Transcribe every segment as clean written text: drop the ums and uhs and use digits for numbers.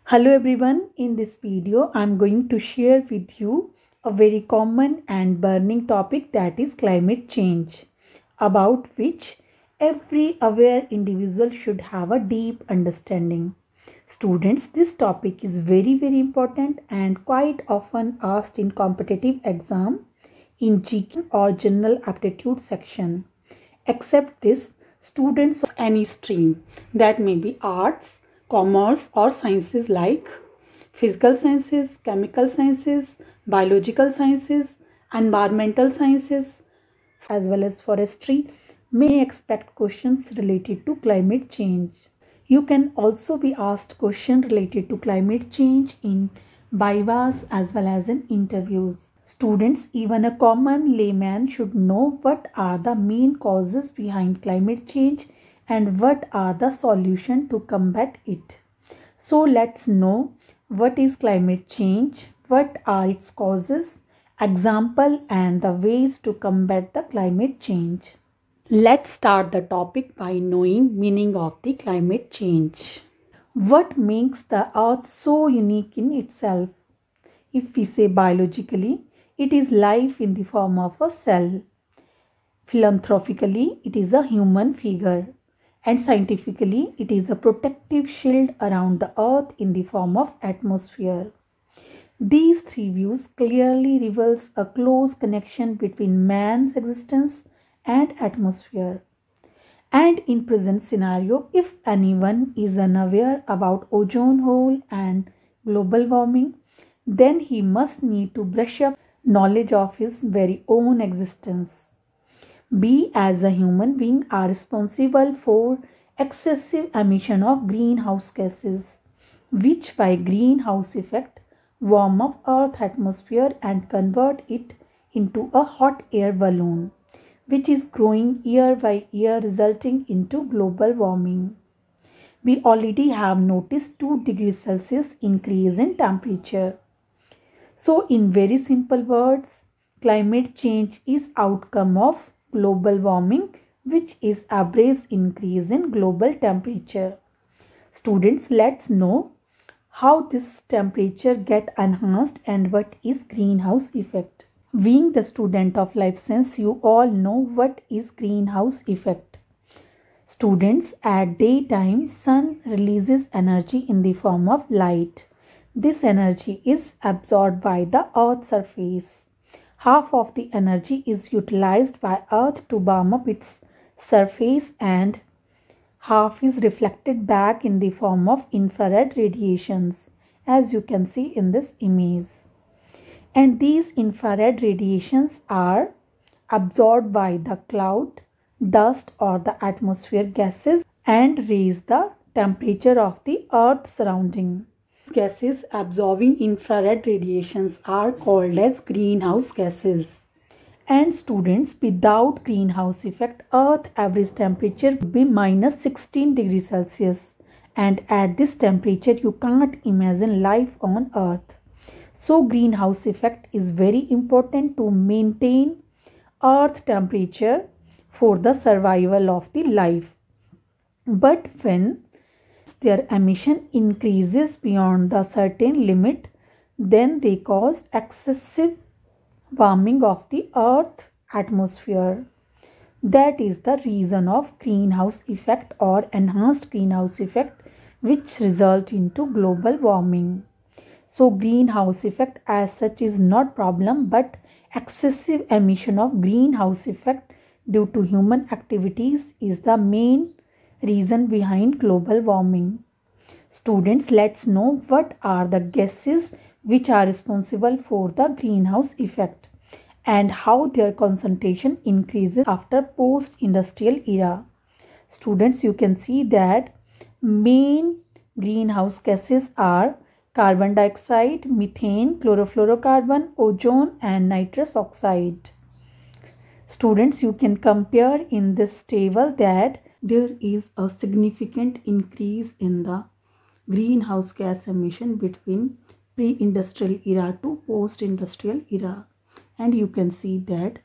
Hello everyone, in this video I'm going to share with you a very common and burning topic, that is climate change, about which every aware individual should have a deep understanding. Students, this topic is very important and quite often asked in competitive exam, in GK or general aptitude section. Except this, students of any stream, that may be arts, commerce or sciences like physical sciences, chemical sciences, biological sciences, environmental sciences, as well as forestry, may expect questions related to climate change. You can also be asked questions related to climate change in vivas as well as in interviews. Students, even a common layman, should know what are the main causes behind climate change and what are the solutions to combat it. So let's know what is climate change, what are its causes, example and the ways to combat the climate change. Let's start the topic by knowing meaning of the climate change. What makes the earth so unique in itself? If we say biologically, it is life in the form of a cell. Philanthropically, it is a human figure. And scientifically, it is a protective shield around the earth in the form of atmosphere. These three views clearly reveals a close connection between man's existence and atmosphere. And in present scenario, if anyone is unaware about ozone hole and global warming, then he must need to brush up knowledge of his very own existence. We as a human being are responsible for excessive emission of greenhouse gases, which by greenhouse effect warm up earth atmosphere and convert it into a hot air balloon, which is growing year by year, resulting into global warming. We already have noticed 2 degrees Celsius increase in temperature. So in very simple words, climate change is outcome of global warming, which is average increase in global temperature. Students, let's know how this temperature get enhanced and what is greenhouse effect. Being the student of life science, you all know what is greenhouse effect. Students, at daytime, sun releases energy in the form of light. This energy is absorbed by the earth's surface. Half of the energy is utilized by earth to warm up its surface and half is reflected back in the form of infrared radiations, as you can see in this image. And these infrared radiations are absorbed by the cloud, dust or the atmosphere gases and raise the temperature of the earth surrounding. Gases absorbing infrared radiations are called as greenhouse gases. And students, without greenhouse effect, earth average temperature would be minus 16 degrees Celsius. And at this temperature, you can't imagine life on earth. So greenhouse effect is very important to maintain earth temperature for the survival of the life. But when their emission increases beyond the certain limit, then they cause excessive warming of the earth atmosphere. That is the reason of greenhouse effect or enhanced greenhouse effect, which result into global warming. So greenhouse effect as such is not problem, but excessive emission of greenhouse effect due to human activities is the main reason behind global warming. Students, let's know what are the gases which are responsible for the greenhouse effect and how their concentration increases after post-industrial era. Students, you can see that main greenhouse gases are carbon dioxide, methane, chlorofluorocarbon, ozone and nitrous oxide. Students, you can compare in this table that there is a significant increase in the greenhouse gas emission between pre-industrial era to post-industrial era. And you can see that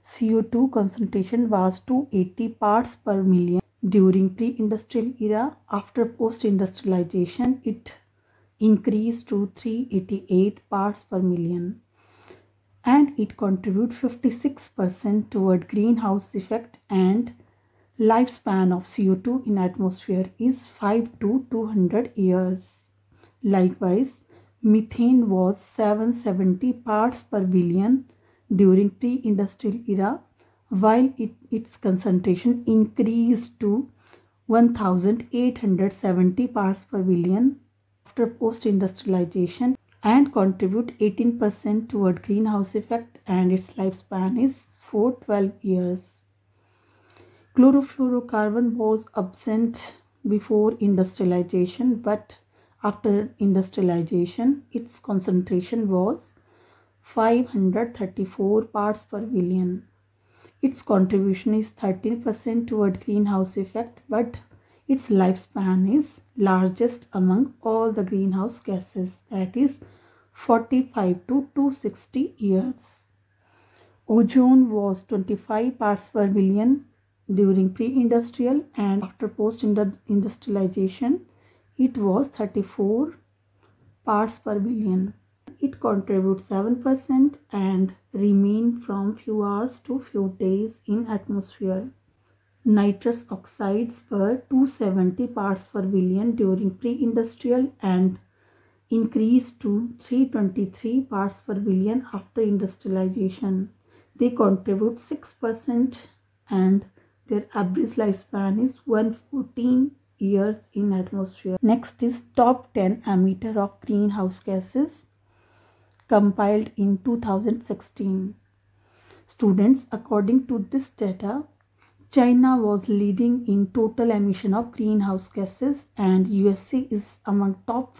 CO2 concentration was 280 parts per million during pre-industrial era. After post-industrialization, it increased to 388 parts per million, and it contributes 56% toward greenhouse effect, and lifespan of CO2 in atmosphere is 5 to 200 years. Likewise, methane was 770 parts per billion during pre-industrial era, while its concentration increased to 1870 parts per billion after post-industrialization, and contribute 18% toward greenhouse effect, and its lifespan is 412 years. Chlorofluorocarbon was absent before industrialization, but after industrialization, its concentration was 534 parts per billion. Its contribution is 13% toward greenhouse effect, but its lifespan is largest among all the greenhouse gases, that is 45 to 260 years. Ozone was 25 parts per billion during pre-industrial, and after post-industrialization it was 34 parts per billion. It contributes 7% and remain from few hours to few days in atmosphere. Nitrous oxides were 270 parts per billion during pre-industrial and increased to 323 parts per billion after industrialization. They contribute 6% and their average lifespan is 114 years in atmosphere. Next is top 10 emitter of greenhouse gases, compiled in 2016. Students, according to this data, China was leading in total emission of greenhouse gases, and USA is among top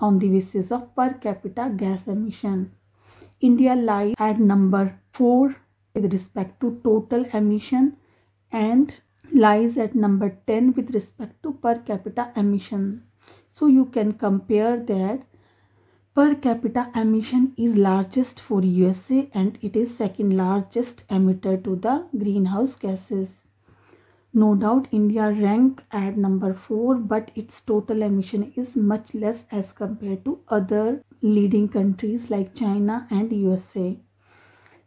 on the basis of per capita gas emission. India lies at number 4 with respect to total emission and lies at number 10 with respect to per capita emission. So you can compare that per capita emission is largest for USA and it is second largest emitter to the greenhouse gases. No doubt India rank at number 4, but its total emission is much less as compared to other leading countries like China and USA.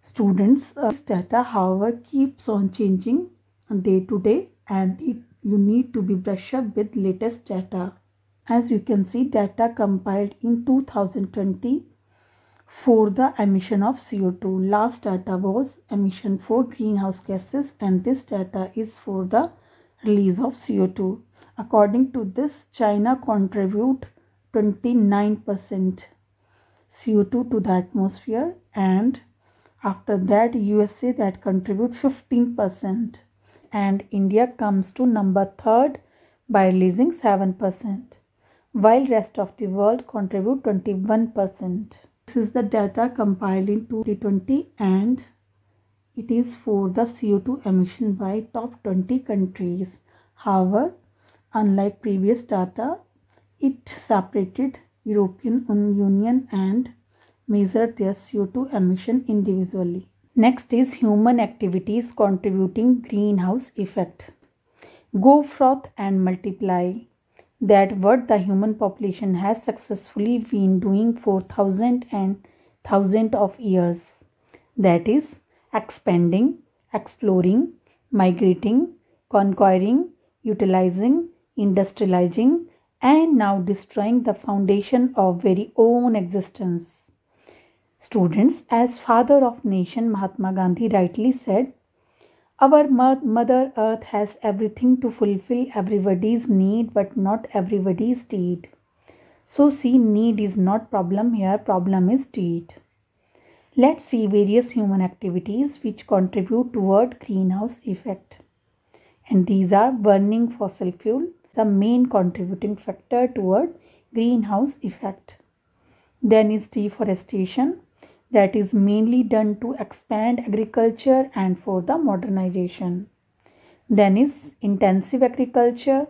Students, this data however keeps on changing day to day, and you need to be brushed up with latest data. As you can see, data compiled in 2020 for the emission of CO2. Last data was emission for greenhouse gases, and this data is for the release of CO2. According to this, China contribute 29% CO2 to the atmosphere, and after that USA that contribute 15%, and India comes to number 3rd by releasing 7%, while rest of the world contribute 21%. This is the data compiled in 2020 and it is for the CO2 emission by top 20 countries. However, unlike previous data, it separated European Union and measured their CO2 emission individually. Next is human activities contributing greenhouse effect. Go forth and multiply. That what the human population has successfully been doing for thousands and thousands of years. That is expanding, exploring, migrating, conquering, utilizing, industrializing, and now destroying the foundation of very own existence. Students, as father of nation Mahatma Gandhi rightly said, our Mother Earth has everything to fulfill everybody's need, but not everybody's deed. So see, need is not problem here, problem is deed. Let's see various human activities which contribute toward greenhouse effect. And these are burning fossil fuel, the main contributing factor toward greenhouse effect. Then is deforestation, that is mainly done to expand agriculture and for the modernization. Then is intensive agriculture.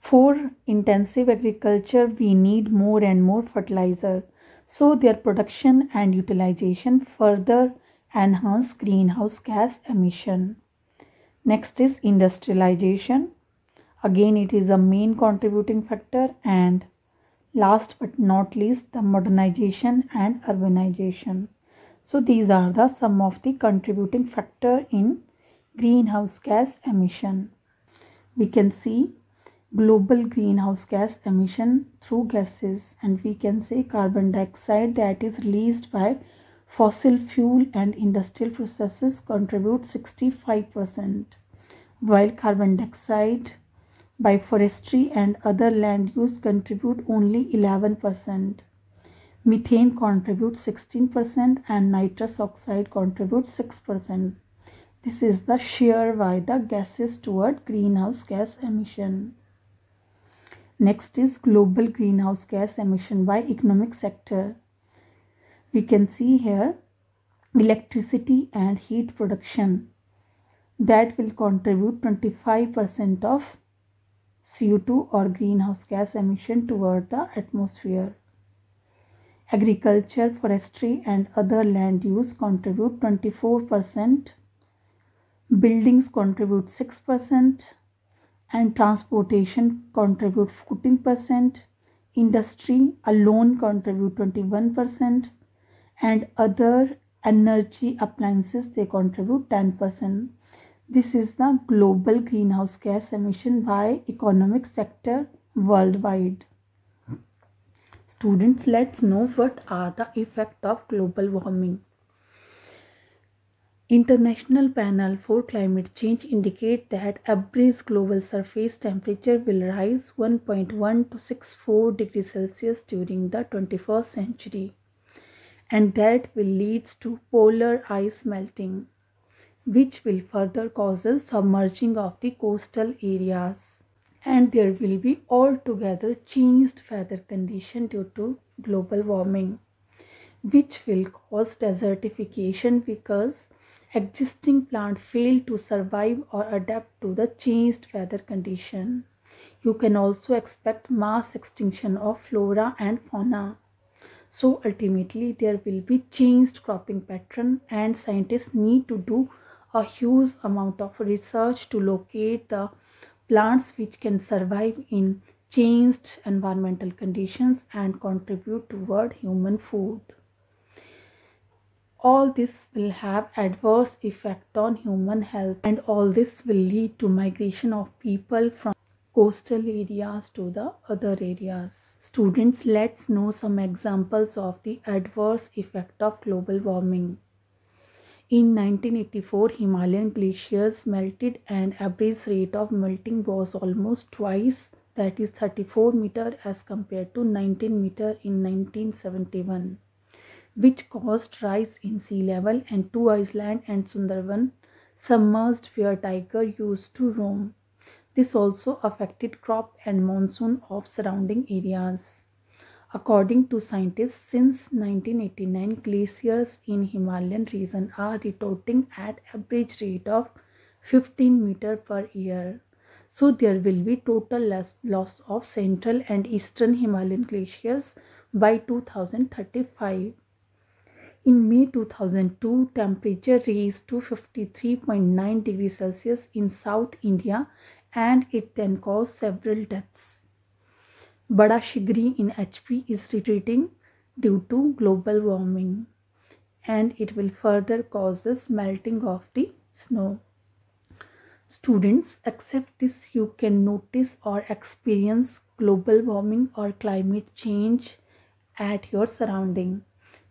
For intensive agriculture, we need more and more fertilizer, so their production and utilization further enhance greenhouse gas emission. Next is industrialization. Again, it is a main contributing factor, and Last but not least, the modernization and urbanization. So these are the some of the contributing factor in greenhouse gas emission. We can see global greenhouse gas emission through gases, and we can say carbon dioxide that is released by fossil fuel and industrial processes contribute 65%, while carbon dioxide by forestry and other land use contribute only 11%. Methane contributes 16% and nitrous oxide contributes 6%. This is the share by the gases toward greenhouse gas emission. Next is global greenhouse gas emission by economic sector. We can see here electricity and heat production that will contribute 25% of CO2 or greenhouse gas emission toward the atmosphere. Agriculture, forestry and other land use contribute 24%. Buildings contribute 6%. And transportation contribute 14%. Industry alone contribute 21%. And other energy appliances, they contribute 10%. This is the global greenhouse gas emission by economic sector worldwide. Students, let's know what are the effects of global warming. International Panel for Climate Change indicate that average global surface temperature will rise 1.1 to 64 degrees Celsius during the 21st century, and that will lead to polar ice melting, which will further cause submerging of the coastal areas. And there will be altogether changed weather condition due to global warming, which will cause desertification because existing plants fail to survive or adapt to the changed weather condition. You can also expect mass extinction of flora and fauna. So ultimately there will be changed cropping pattern, and scientists need to do a huge amount of research to locate the plants which can survive in changed environmental conditions and contribute toward human food. All this will have adverse effect on human health, and all this will lead to migration of people from coastal areas to the other areas. Students, let's know some examples of the adverse effect of global warming. In 1984, Himalayan glaciers melted and average rate of melting was almost twice, that is 34 meter as compared to 19 meter in 1971. Which caused rise in sea level, and two islands and Sundarban submerged where tiger used to roam. This also affected crop and monsoon of surrounding areas. According to scientists, since 1989, glaciers in Himalayan region are retorting at average rate of 15 meter per year. So there will be total loss of central and eastern Himalayan glaciers by 2035. In May 2002, temperature raised to 53.9 degrees Celsius in South India, and it then caused several deaths. Bada Shigri in HP is retreating due to global warming, and it will further cause melting of the snow. Students, accept this, you can notice or experience global warming or climate change at your surrounding,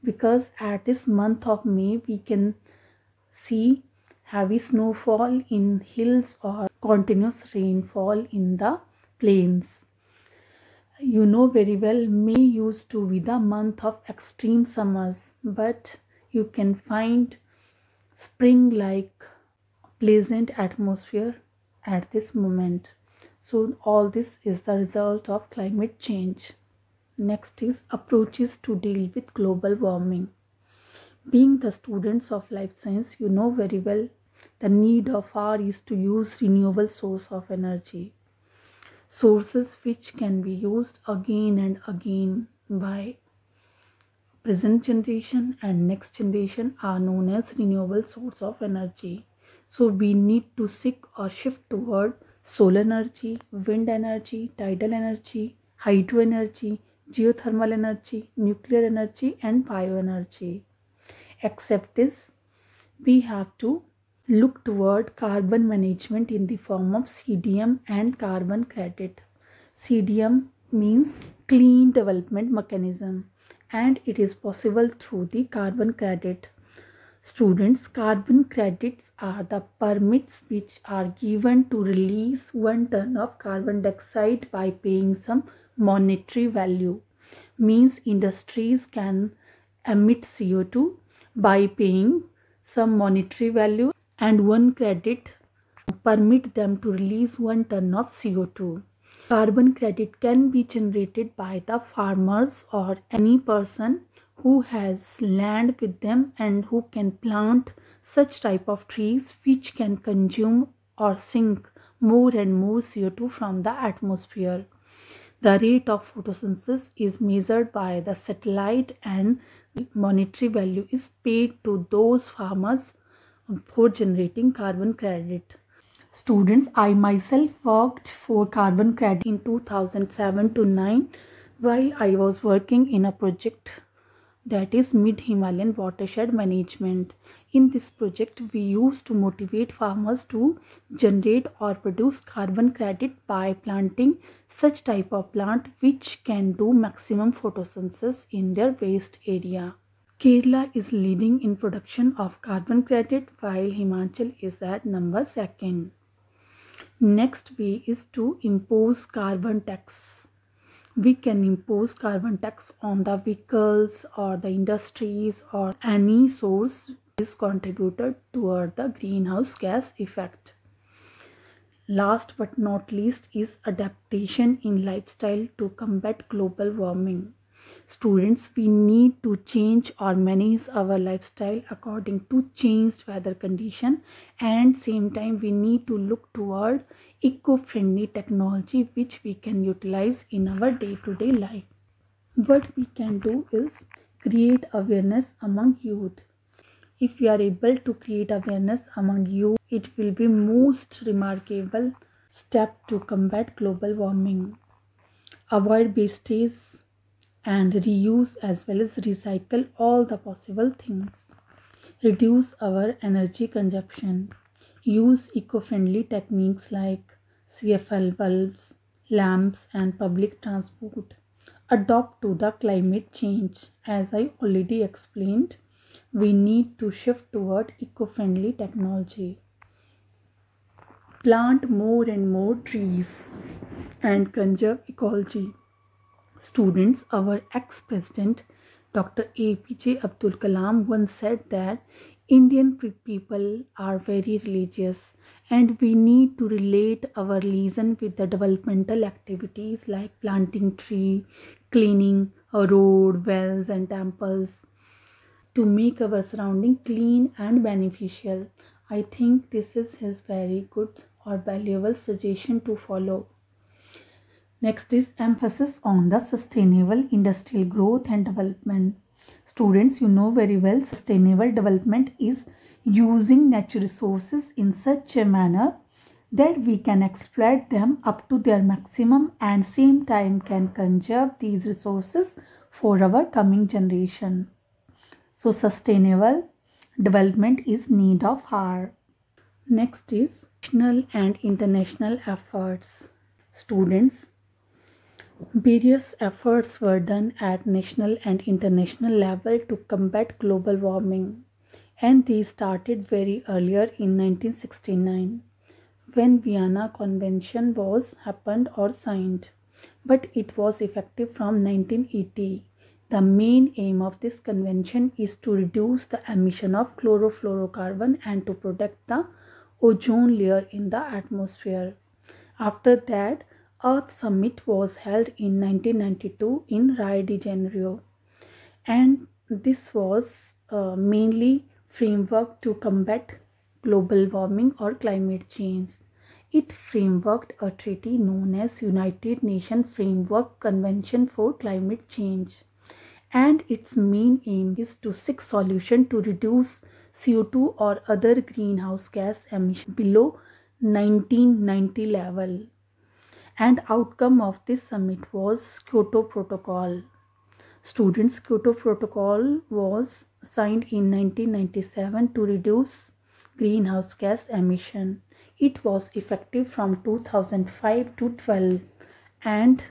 because at this month of May we can see heavy snowfall in hills or continuous rainfall in the plains. You know very well, May used to be the month of extreme summers, but you can find spring like pleasant atmosphere at this moment. So all this is the result of climate change. Next is approaches to deal with global warming. Being the students of life science, you know very well the need of our is to use renewable source of energy. Sources which can be used again and again by present generation and next generation are known as renewable source of energy. So we need to seek or shift toward solar energy, wind energy, tidal energy, hydro energy, geothermal energy, nuclear energy, and bioenergy. Except this, we have to look toward carbon management in the form of CDM and carbon credit. CDM means Clean Development Mechanism, and it is possible through the carbon credit. Students, carbon credits are the permits which are given to release 1 ton of carbon dioxide by paying some monetary value. Means industries can emit CO2 by paying some monetary value, and one credit permit them to release 1 ton of CO2. Carbon credit can be generated by the farmers or any person who has land with them and who can plant such type of trees which can consume or sink more and more CO2 from the atmosphere. The rate of photosynthesis is measured by the satellite, and monetary value is paid to those farmers for generating carbon credit. Students, I myself worked for carbon credit in 2007 to 9 while I was working in a project that is Mid-Himalayan Watershed Management. In this project, we used to motivate farmers to generate or produce carbon credit by planting such type of plant which can do maximum photosynthesis in their waste area. Kerala is leading in production of carbon credit while Himachal is at number 2nd. Next way is to impose carbon tax. We can impose carbon tax on the vehicles or the industries or any source is contributed toward the greenhouse gas effect. Last but not least is adaptation in lifestyle to combat global warming. Students, we need to change or manage our lifestyle according to changed weather condition, and same time we need to look toward eco-friendly technology which we can utilize in our day-to-day life. What we can do is create awareness among youth. If we are able to create awareness among youth, it will be most remarkable step to combat global warming. Avoid wastage and reuse as well as recycle all the possible things. Reduce our energy consumption. Use eco-friendly techniques like CFL bulbs, lamps and public transport. Adopt to the climate change. As I already explained, we need to shift toward eco-friendly technology. Plant more and more trees and conserve ecology. Students, our ex-president Dr. APJ Abdul Kalam once said that Indian people are very religious and we need to relate our religion with the developmental activities like planting tree, cleaning a road, wells and temples to make our surrounding clean and beneficial. I think this is his very good or valuable suggestion to follow. Next is emphasis on the sustainable industrial growth and development. Students, you know very well sustainable development is using natural resources in such a manner that we can exploit them up to their maximum and same time can conserve these resources for our coming generation. So sustainable development is need of hour. Next is national and international efforts. Students, various efforts were done at national and international level to combat global warming, and these started very earlier in 1969 when Vienna Convention was happened or signed, but it was effective from 1980. The main aim of this convention is to reduce the emission of chlorofluorocarbon and to protect the ozone layer in the atmosphere. After that, Earth Summit was held in 1992 in Rio de Janeiro, and this was mainly framework to combat global warming or climate change. It frameworked a treaty known as United Nations Framework Convention for Climate Change, and its main aim is to seek solution to reduce CO2 or other greenhouse gas emission below 1990 level. And outcome of this summit was Kyoto Protocol. Students, Kyoto Protocol was signed in 1997 to reduce greenhouse gas emission. It was effective from 2005 to 12 and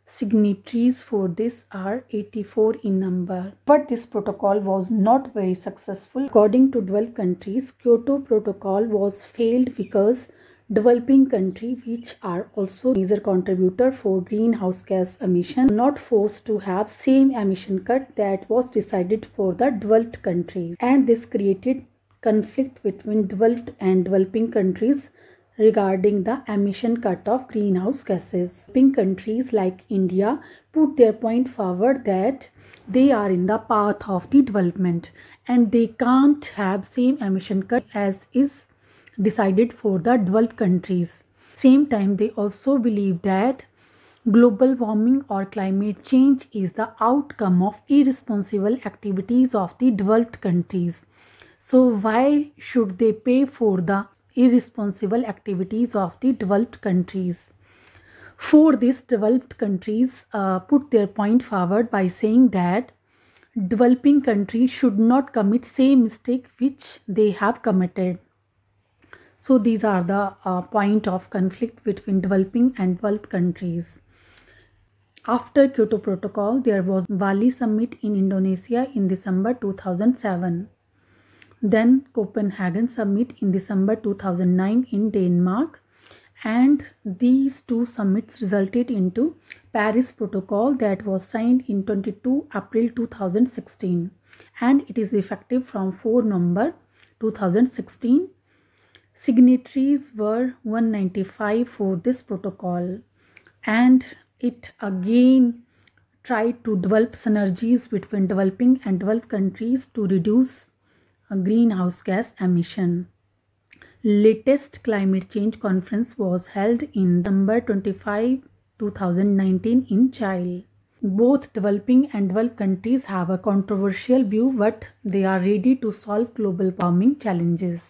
signatories for this are 84 in number. But this protocol was not very successful. According to 12 countries, Kyoto Protocol was failed because developing countries, which are also major contributor for greenhouse gas emission, not forced to have same emission cut that was decided for the developed countries, and this created conflict between developed and developing countries regarding the emission cut of greenhouse gases. Developing countries like India put their point forward that they are in the path of the development and they can't have same emission cut as is decided for the developed countries. Same time, they also believe that global warming or climate change is the outcome of irresponsible activities of the developed countries. So why should they pay for the irresponsible activities of the developed countries? For this, developed countries put their point forward by saying that developing countries should not commit same mistake which they have committed. So these are the point of conflict between developing and developed countries. After Kyoto Protocol, there was Bali Summit in Indonesia in December 2007. Then Copenhagen Summit in December 2009 in Denmark. And these two summits resulted into Paris Protocol that was signed in 22 April 2016. And it is effective from 4 November 2016. Signatories were 195 for this protocol, and it again tried to develop synergies between developing and developed countries to reduce greenhouse gas emission. Latest climate change conference was held in December 25, 2019 in Chile. Both developing and developed countries have a controversial view, but they are ready to solve global warming challenges.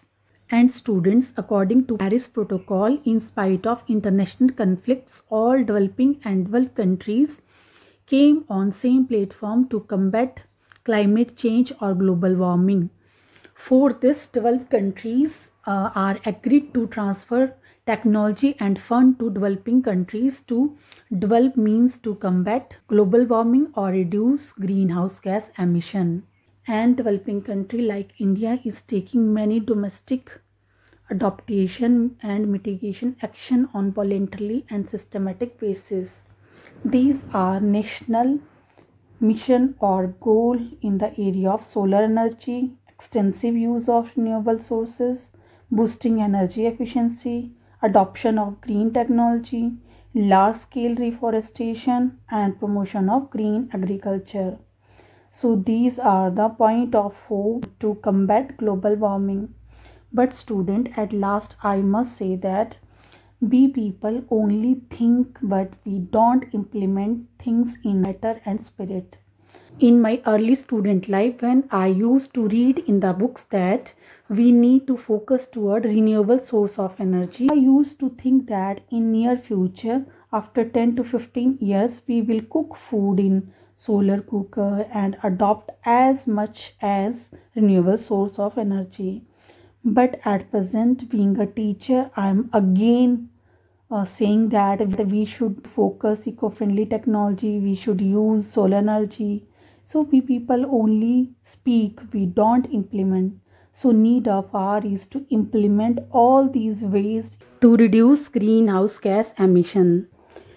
And students, according to Paris Protocol, in spite of international conflicts, all developing and developed countries came on same platform to combat climate change or global warming. For this, developed countries are agreed to transfer technology and fund to developing countries to develop means to combat global warming or reduce greenhouse gas emission. And developing country like India is taking many domestic adaptation and mitigation action on voluntarily and systematic basis. These are national mission or goal in the area of solar energy, extensive use of renewable sources, boosting energy efficiency, adoption of green technology, large-scale reforestation, and promotion of green agriculture. So these are the point of hope to combat global warming. But student, at last I must say that we people only think but we don't implement things in matter and spirit. In my early student life, when I used to read in the books that we need to focus toward renewable source of energy, I used to think that in near future, after 10 to 15 years, we will cook food in solar cooker and adopt as much as renewable source of energy. But at present, being a teacher, I am again saying that we should focus eco-friendly technology, we should use solar energy. So we people only speak, we don't implement. So need of our is to implement all these ways to reduce greenhouse gas emission.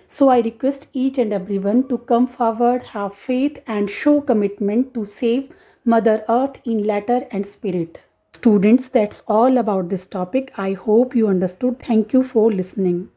So I request each and everyone to come forward, have faith and show commitment to save Mother Earth in letter and spirit. Students, that's all about this topic. I hope you understood. Thank you for listening.